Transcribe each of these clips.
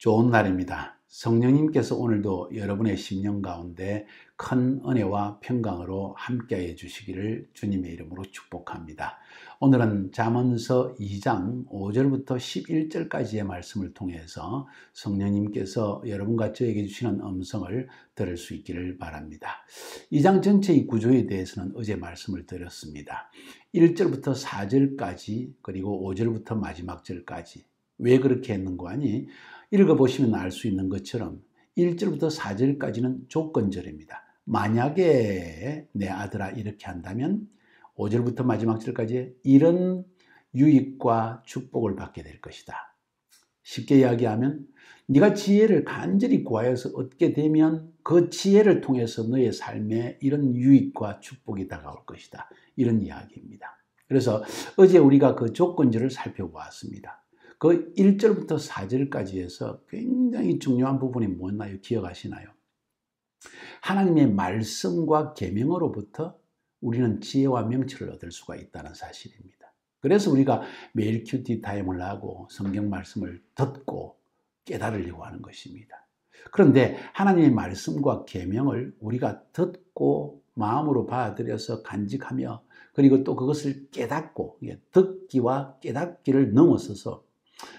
좋은 날입니다. 성령님께서 오늘도 여러분의 심령 가운데 큰 은혜와 평강으로 함께해 주시기를 주님의 이름으로 축복합니다. 오늘은 잠언서 2장 5절부터 11절까지의 말씀을 통해서 성령님께서 여러분과 저에게 주시는 음성을 들을 수 있기를 바랍니다. 2장 전체의 구조에 대해서는 어제 말씀을 드렸습니다. 1절부터 4절까지 그리고 5절부터 마지막 절까지 왜 그렇게 했는고 하니 읽어보시면 알 수 있는 것처럼 1절부터 4절까지는 조건절입니다. 만약에 내 아들아 이렇게 한다면 5절부터 마지막 절까지 이런 유익과 축복을 받게 될 것이다. 쉽게 이야기하면 네가 지혜를 간절히 구하여서 얻게 되면 그 지혜를 통해서 너의 삶에 이런 유익과 축복이 다가올 것이다. 이런 이야기입니다. 그래서 어제 우리가 그 조건절을 살펴보았습니다. 그 1절부터 4절까지 해서 굉장히 중요한 부분이 뭐였나요? 기억하시나요? 하나님의 말씀과 계명으로부터 우리는 지혜와 명철을 얻을 수가 있다는 사실입니다. 그래서 우리가 매일 큐티 타임을 하고 성경 말씀을 듣고 깨달으려고 하는 것입니다. 그런데 하나님의 말씀과 계명을 우리가 듣고 마음으로 받아들여서 간직하며 그리고 또 그것을 깨닫고 듣기와 깨닫기를 넘어서서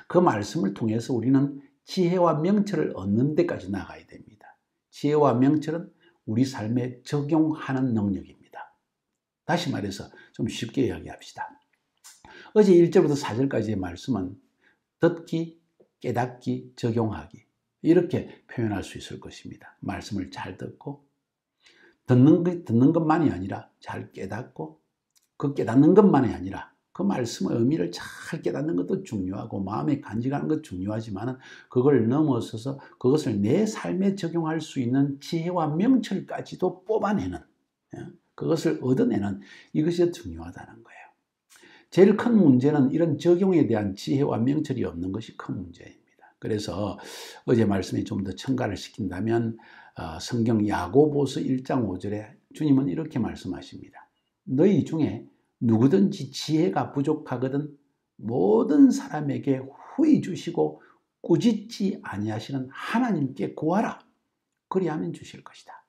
그 말씀을 통해서 우리는 지혜와 명철을 얻는 데까지 나가야 됩니다. 지혜와 명철은 우리 삶에 적용하는 능력입니다. 다시 말해서 좀 쉽게 이야기합시다. 어제 1절부터 4절까지의 말씀은 듣기, 깨닫기, 적용하기 이렇게 표현할 수 있을 것입니다. 말씀을 잘 듣고 듣는 것만이 아니라 잘 깨닫고 그 깨닫는 것만이 아니라 그 말씀의 의미를 잘 깨닫는 것도 중요하고 마음에 간직하는 것도 중요하지만 그걸 넘어서서 그것을 내 삶에 적용할 수 있는 지혜와 명철까지도 뽑아내는 그것을 얻어내는 이것이 중요하다는 거예요. 제일 큰 문제는 이런 적용에 대한 지혜와 명철이 없는 것이 큰 문제입니다. 그래서 어제 말씀이 좀 더 첨가를 시킨다면 성경 야고보서 1장 5절에 주님은 이렇게 말씀하십니다. 너희 중에 누구든지 지혜가 부족하거든 모든 사람에게 후히 주시고 꾸짖지 아니하시는 하나님께 구하라. 그리하면 주실 것이다.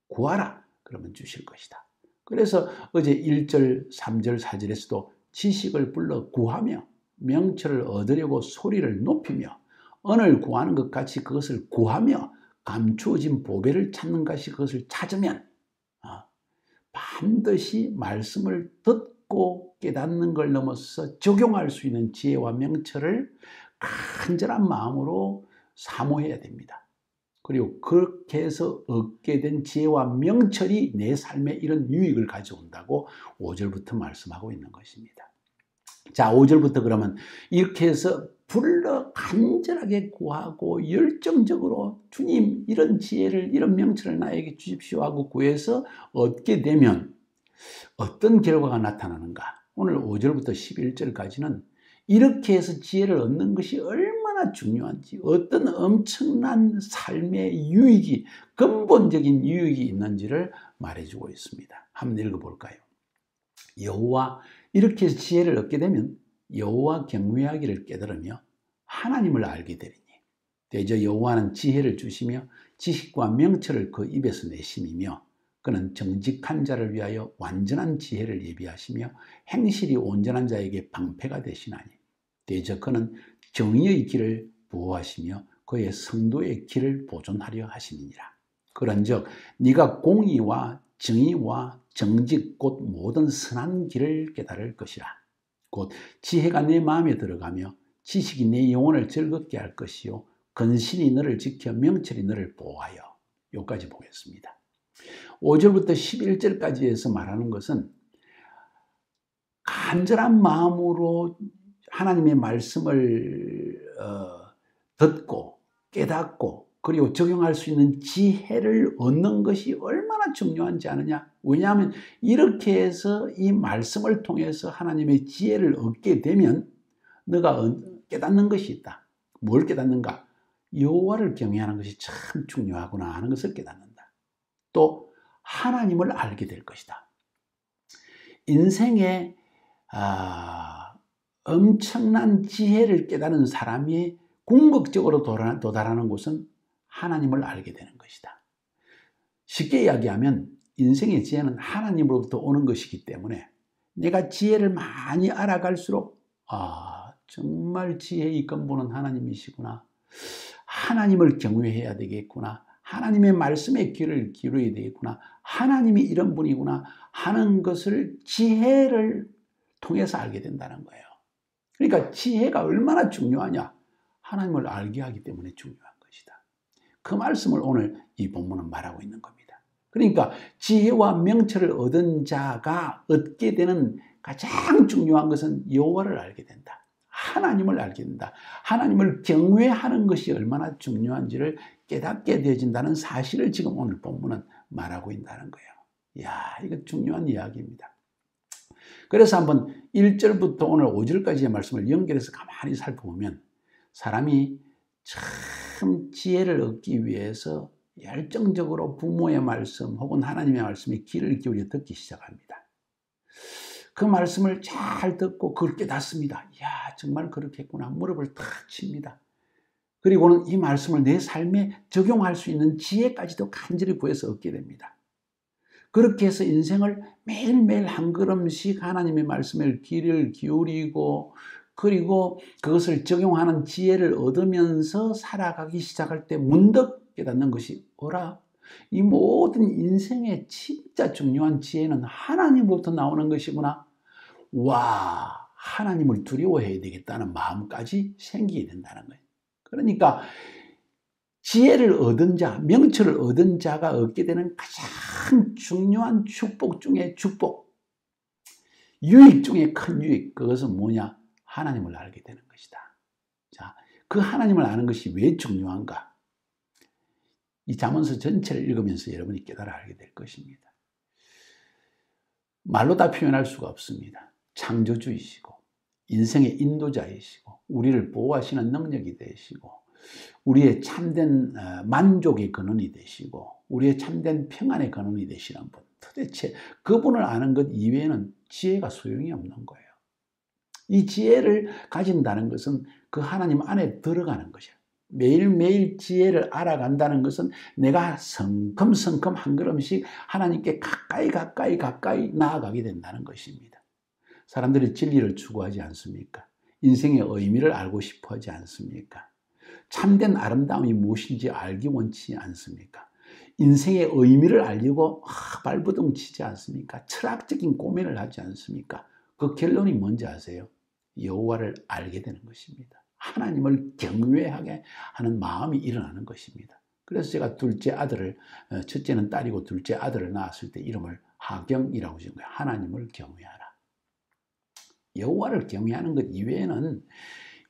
구하라. 그러면 주실 것이다. 그래서 어제 1절, 3절, 4절에서도 지식을 불러 구하며 명철을 얻으려고 소리를 높이며 언을 구하는 것 같이 그것을 구하며 감추어진 보배를 찾는 것이 그것을 찾으면 반드시 말씀을 듣고 깨닫는 걸 넘어서 적용할 수 있는 지혜와 명철을 간절한 마음으로 사모해야 됩니다. 그리고 그렇게 해서 얻게 된 지혜와 명철이 내 삶에 이런 유익을 가져온다고 5절부터 말씀하고 있는 것입니다. 자, 5절부터 그러면 이렇게 해서 불러 간절하게 구하고 열정적으로 주님 이런 지혜를 이런 명철을 나에게 주십시오 하고 구해서 얻게 되면 어떤 결과가 나타나는가? 오늘 5절부터 11절까지는 이렇게 해서 지혜를 얻는 것이 얼마나 중요한지 어떤 엄청난 삶의 유익이 근본적인 유익이 있는지를 말해주고 있습니다. 한번 읽어볼까요? 여호와 이렇게 해서 지혜를 얻게 되면 여호와 경외하기를 깨달으며 하나님을 알게 되리니 대저 여호와는 지혜를 주시며 지식과 명철을 그 입에서 내심이며 그는 정직한 자를 위하여 완전한 지혜를 예비하시며 행실이 온전한 자에게 방패가 되시나니 대저 그는 정의의 길을 보호하시며 그의 성도의 길을 보존하려 하시니라. 그런즉 네가 공의와 정의와 정직 곧 모든 선한 길을 깨달을 것이라. 곧 지혜가 내 마음에 들어가며 지식이 내 영혼을 즐겁게 할 것이요 근신이 너를 지켜 명철이 너를 보호하여. 여기까지 보겠습니다. 5절부터 11절까지 해서 말하는 것은 간절한 마음으로 하나님의 말씀을 듣고 깨닫고 그리고 적용할 수 있는 지혜를 얻는 것이 얼마나 중요한지 아느냐? 왜냐하면 이렇게 해서 이 말씀을 통해서 하나님의 지혜를 얻게 되면 너가 깨닫는 것이 있다. 뭘 깨닫는가? 여호와를 경외하는 것이 참 중요하구나 하는 것을 깨닫는다. 또 하나님을 알게 될 것이다. 인생에 엄청난 지혜를 깨닫는 사람이 궁극적으로 도달하는 곳은 하나님을 알게 되는 것이다. 쉽게 이야기하면 인생의 지혜는 하나님으로부터 오는 것이기 때문에 내가 지혜를 많이 알아갈수록 정말 지혜의 근본은 하나님이시구나. 하나님을 경외해야 되겠구나. 하나님의 말씀에 귀를 기울여야 되겠구나. 하나님이 이런 분이구나 하는 것을 지혜를 통해서 알게 된다는 거예요. 그러니까 지혜가 얼마나 중요하냐? 하나님을 알게 하기 때문에 중요한 것이다. 그 말씀을 오늘 이 본문은 말하고 있는 겁니다. 그러니까 지혜와 명철을 얻은 자가 얻게 되는 가장 중요한 것은 여호와를 알게 된다. 하나님을 알게 된다. 하나님을 경외하는 것이 얼마나 중요한지를 깨닫게 되어진다는 사실을 지금 오늘 본문은 말하고 있다는 거예요. 이거 중요한 이야기입니다. 그래서 한번 1절부터 오늘 5절까지의 말씀을 연결해서 가만히 살펴보면 사람이 참 지혜를 얻기 위해서 열정적으로 부모의 말씀 혹은 하나님의 말씀에 귀를 기울여 듣기 시작합니다. 그 말씀을 잘 듣고 그걸 깨닫습니다. 정말 그렇겠구나. 무릎을 탁 칩니다. 그리고는 이 말씀을 내 삶에 적용할 수 있는 지혜까지도 간절히 구해서 얻게 됩니다. 그렇게 해서 인생을 매일매일 한 걸음씩 하나님의 말씀에 귀를 기울이고 그리고 그것을 적용하는 지혜를 얻으면서 살아가기 시작할 때 문득 깨닫는 것이 이 모든 인생의 진짜 중요한 지혜는 하나님으로부터 나오는 것이구나. 하나님을 두려워해야 되겠다는 마음까지 생기게 된다는 거예요. 그러니까 지혜를 얻은 자, 명철을 얻은 자가 얻게 되는 가장 중요한 축복 중에 축복, 유익 중에 큰 유익, 그것은 뭐냐? 하나님을 알게 되는 것이다. 자, 그 하나님을 아는 것이 왜 중요한가? 이 잠언서 전체를 읽으면서 여러분이 깨달아 알게 될 것입니다. 말로 다 표현할 수가 없습니다. 창조주이시고 인생의 인도자이시고 우리를 보호하시는 능력이 되시고 우리의 참된 만족의 근원이 되시고 우리의 참된 평안의 근원이 되시는 분, 도대체 그분을 아는 것 이외에는 지혜가 소용이 없는 거예요. 이 지혜를 가진다는 것은 그 하나님 안에 들어가는 것이에요. 매일매일 지혜를 알아간다는 것은 내가 성큼성큼 한 걸음씩 하나님께 가까이 나아가게 된다는 것입니다. 사람들이 진리를 추구하지 않습니까? 인생의 의미를 알고 싶어 하지 않습니까? 참된 아름다움이 무엇인지 알기 원치 않습니까? 인생의 의미를 알려고 발버둥 치지 않습니까? 철학적인 고민을 하지 않습니까? 그 결론이 뭔지 아세요? 여호와를 알게 되는 것입니다. 하나님을 경외하게 하는 마음이 일어나는 것입니다. 그래서 제가 첫째는 딸이고 둘째 아들을 낳았을 때 이름을 하경이라고 지은 거예요. 하나님을 경외하라. 여호와를 경외하는 것 이외에는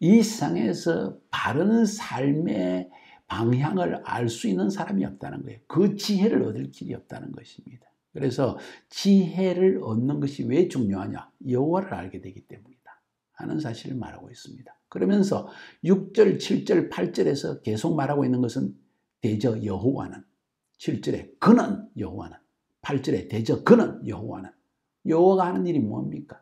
이 세상에서 바른 삶의 방향을 알 수 있는 사람이 없다는 거예요. 그 지혜를 얻을 길이 없다는 것입니다. 그래서 지혜를 얻는 것이 왜 중요하냐? 여호와를 알게 되기 때문이다 하는 사실을 말하고 있습니다. 그러면서 6절, 7절, 8절에서 계속 말하고 있는 것은 대저 여호와는, 7절에 그는 여호와는, 8절에 대저 그는 여호와는. 여호와가 하는 일이 뭡니까?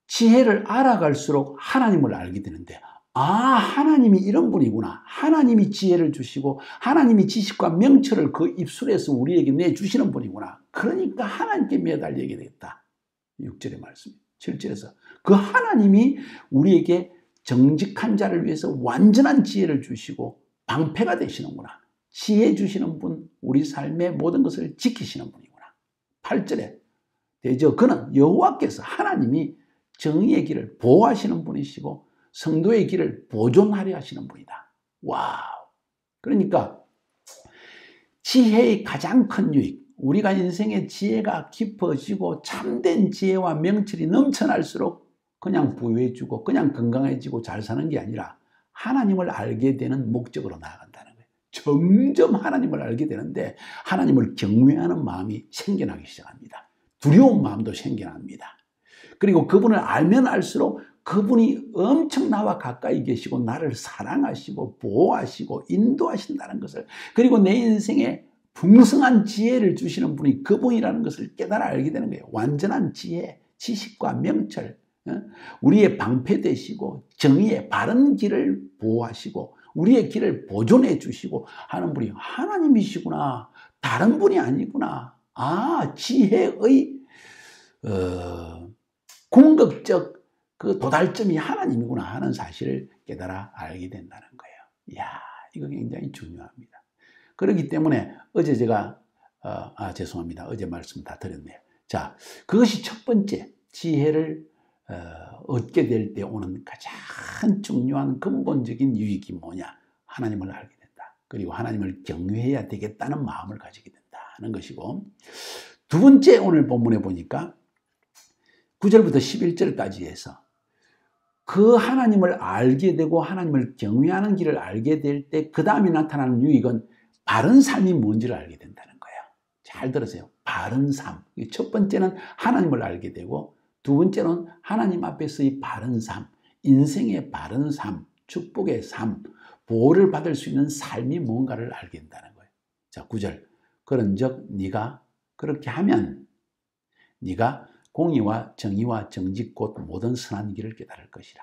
지혜를 알아갈수록 하나님을 알게 되는데 하나님이 이런 분이구나. 하나님이 지혜를 주시고 하나님이 지식과 명철을 그 입술에서 우리에게 내주시는 분이구나. 그러니까 하나님께 매달리게 되겠다. 6절의 말씀, 7절에서 그 하나님이 우리에게 정직한 자를 위해서 완전한 지혜를 주시고 방패가 되시는구나. 지혜 주시는 분, 우리 삶의 모든 것을 지키시는 분이구나. 8절에 대저 그는 여호와께서 하나님이 정의의 길을 보호하시는 분이시고 성도의 길을 보존하려 하시는 분이다. 와우! 그러니까 지혜의 가장 큰 유익, 우리가 인생의 지혜가 깊어지고 참된 지혜와 명철이 넘쳐날수록 그냥 부유해지고 그냥 건강해지고 잘 사는 게 아니라 하나님을 알게 되는 목적으로 나아간다는 거예요. 점점 하나님을 알게 되는데 하나님을 경외하는 마음이 생겨나기 시작합니다. 두려운 마음도 생겨납니다. 그리고 그분을 알면 알수록 그분이 엄청 나와 가까이 계시고 나를 사랑하시고 보호하시고 인도하신다는 것을, 그리고 내 인생에 풍성한 지혜를 주시는 분이 그분이라는 것을 깨달아 알게 되는 거예요. 완전한 지혜, 지식과 명철, 우리의 방패 되시고 정의의 바른 길을 보호하시고 우리의 길을 보존해 주시고 하는 분이 하나님이시구나. 다른 분이 아니구나. 지혜의 궁극적 그 도달점이 하나님이구나 하는 사실을 깨달아 알게 된다는 거예요. 이야, 이거 굉장히 중요합니다. 그렇기 때문에 어제 제가 죄송합니다. 어제 말씀 다 드렸네요. 자, 그것이 첫 번째 지혜를 얻게 될 때 오는 가장 중요한 근본적인 유익이 뭐냐? 하나님을 알게 된다. 그리고 하나님을 경외해야 되겠다는 마음을 가지게 된다는 것이고, 두 번째 오늘 본문에 보니까 9절부터 11절까지 해서 그 하나님을 알게 되고 하나님을 경외하는 길을 알게 될 때 그 다음에 나타나는 유익은 바른 삶이 뭔지를 알게 된다는 거예요. 잘 들으세요. 바른 삶. 첫 번째는 하나님을 알게 되고 두 번째는 하나님 앞에서의 바른 삶, 인생의 바른 삶, 축복의 삶, 보호를 받을 수 있는 삶이 뭔가를 알게 된다는 거예요. 자, 9절. 그런즉 네가 그렇게 하면 네가 공의와 정의와 정직 곧 모든 선한 길을 깨달을 것이라.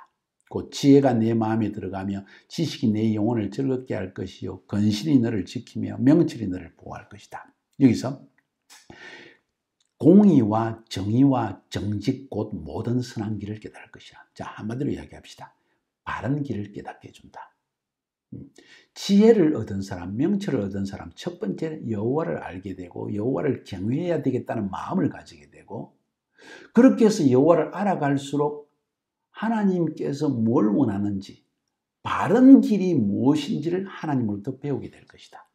곧 지혜가 내 마음에 들어가며 지식이 내 영혼을 즐겁게 할 것이요 건실이 너를 지키며 명철이 너를 보호할 것이다. 여기서 공의와 정의와 정직 곧 모든 선한 길을 깨달을 것이라. 자, 한마디로 이야기합시다. 바른 길을 깨닫게 해준다. 지혜를 얻은 사람, 명철을 얻은 사람, 첫 번째는 여호와를 알게 되고 여호와를 경외해야 되겠다는 마음을 가지게 되고, 그렇게 해서 여호와를 알아갈수록 하나님께서 뭘 원하는지, 바른 길이 무엇인지를 하나님으로부터 배우게 될 것이다.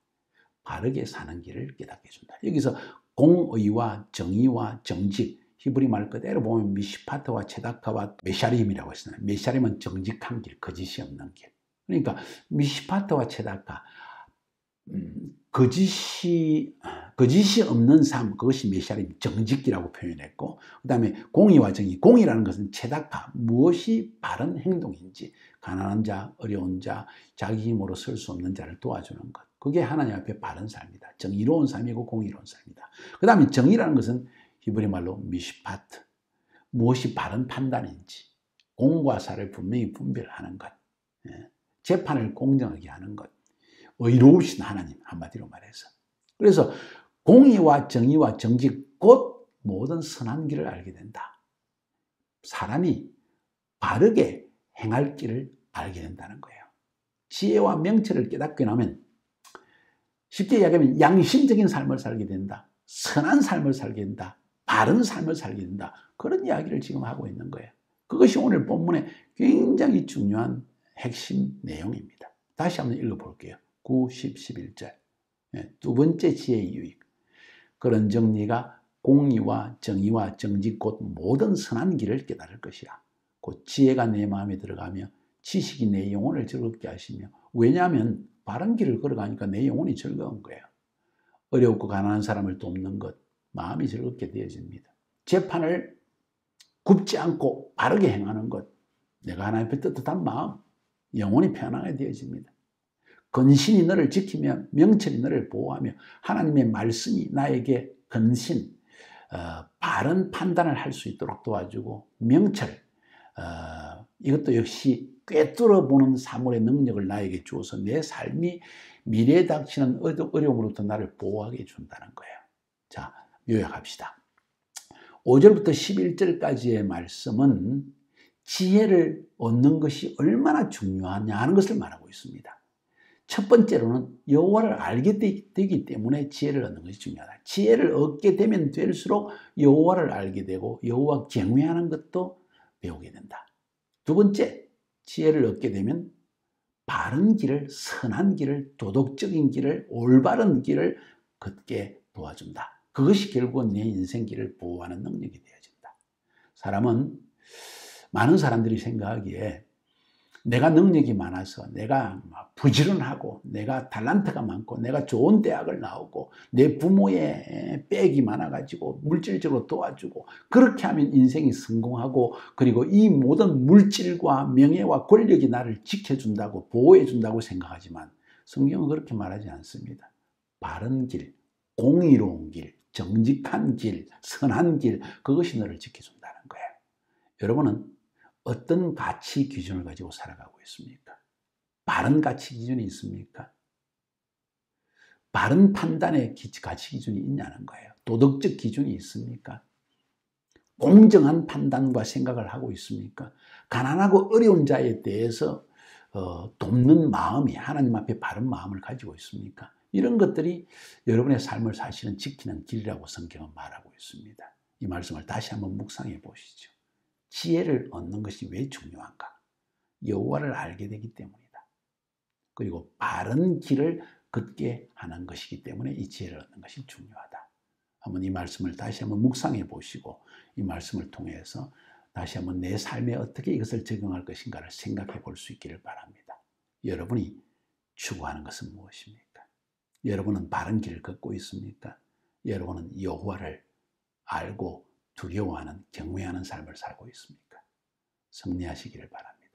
바르게 사는 길을 깨닫게 해준다. 여기서 공의와 정의와 정직, 히브리 말 그대로 보면 미시파트와 체다카와 메샤림이라고 했습니다. 메샤림은 정직한 길, 거짓이 없는 길. 그러니까 미시파트와 체다카, 거짓이 없는 삶, 그것이 메샤림, 정직이라고 표현했고, 그 다음에 공의와 정의, 공의라는 것은 체다카, 무엇이 바른 행동인지, 가난한 자, 어려운 자, 자기 힘으로 설 수 없는 자를 도와주는 것, 그게 하나님 앞에 바른 삶이다. 정의로운 삶이고 공의로운 삶이다. 그 다음에 정의라는 것은 히브리 말로 미시파트, 무엇이 바른 판단인지, 공과 사를 분명히 분별하는 것, 재판을 공정하게 하는 것, 의로우신 하나님, 한마디로 말해서. 그래서 공의와 정의와 정직 곧 모든 선한 길을 알게 된다. 사람이 바르게 행할 길을 알게 된다는 거예요. 지혜와 명철을 깨닫게 나면 쉽게 이야기하면 양심적인 삶을 살게 된다. 선한 삶을 살게 된다. 바른 삶을 살게 된다. 그런 이야기를 지금 하고 있는 거예요. 그것이 오늘 본문의 굉장히 중요한 핵심 내용입니다. 다시 한번 읽어볼게요. 9, 10, 11절. 두 번째 지혜의 유익. 그런즉 네가 공의와 정의와 정직 곧 모든 선한 길을 깨달을 것이라. 곧 지혜가 내 마음에 들어가며 지식이 내 영혼을 즐겁게 하시며. 왜냐하면 바른 길을 걸어가니까 내 영혼이 즐거운 거예요. 어렵고 가난한 사람을 돕는 것, 마음이 즐겁게 되어집니다. 재판을 굽지 않고 바르게 행하는 것, 내가 하나님 앞에 떳떳한 마음, 영혼이 편안하게 되어집니다. 근신이 너를 지키며 명철이 너를 보호하며 하나님의 말씀이 나에게 근신, 바른 판단을 할 수 있도록 도와주고, 명철, 이것도 역시 꿰뚫어 보는 사물의 능력을 나에게 주어서 내 삶이 미래에 닥치는 어려움으로부터 나를 보호하게 해준다는 거예요. 자, 요약합시다. 5절부터 11절까지의 말씀은 지혜를 얻는 것이 얼마나 중요하냐 하는 것을 말하고 있습니다. 첫 번째로는 여호와를 알게 되기 때문에 지혜를 얻는 것이 중요하다. 지혜를 얻게 되면 될수록 여호와를 알게 되고 여호와 경외하는 것도 배우게 된다. 두 번째, 지혜를 얻게 되면 바른 길을, 선한 길을, 도덕적인 길을, 올바른 길을 걷게 도와준다. 그것이 결국은 내 인생길을 보호하는 능력이 되어진다. 많은 사람들이 생각하기에 내가 능력이 많아서, 내가 부지런하고, 내가 탤런트가 많고, 내가 좋은 대학을 나오고, 내 부모의 백이 많아가지고 물질적으로 도와주고, 그렇게 하면 인생이 성공하고, 그리고 이 모든 물질과 명예와 권력이 나를 지켜준다고, 보호해준다고 생각하지만 성경은 그렇게 말하지 않습니다. 바른 길, 공의로운 길, 정직한 길, 선한 길, 그것이 너를 지켜준다는 거예요. 여러분은 어떤 가치 기준을 가지고 살아가고 있습니까? 바른 가치 기준이 있습니까? 바른 판단의 가치 기준이 있냐는 거예요. 도덕적 기준이 있습니까? 공정한 판단과 생각을 하고 있습니까? 가난하고 어려운 자에 대해서 돕는 마음이 하나님 앞에 바른 마음을 가지고 있습니까? 이런 것들이 여러분의 삶을 사실은 지키는 길이라고 성경은 말하고 있습니다. 이 말씀을 다시 한번 묵상해 보시죠. 지혜를 얻는 것이 왜 중요한가? 여호와를 알게 되기 때문이다. 그리고 바른 길을 걷게 하는 것이기 때문에 이 지혜를 얻는 것이 중요하다. 한번 이 말씀을 다시 한번 묵상해 보시고 이 말씀을 통해서 다시 한번 내 삶에 어떻게 이것을 적용할 것인가를 생각해 볼 수 있기를 바랍니다. 여러분이 추구하는 것은 무엇입니까? 여러분은 바른 길을 걷고 있습니까? 여러분은 여호와를 알고 두려워하는, 경외하는 삶을 살고 있습니까? 승리하시기를 바랍니다.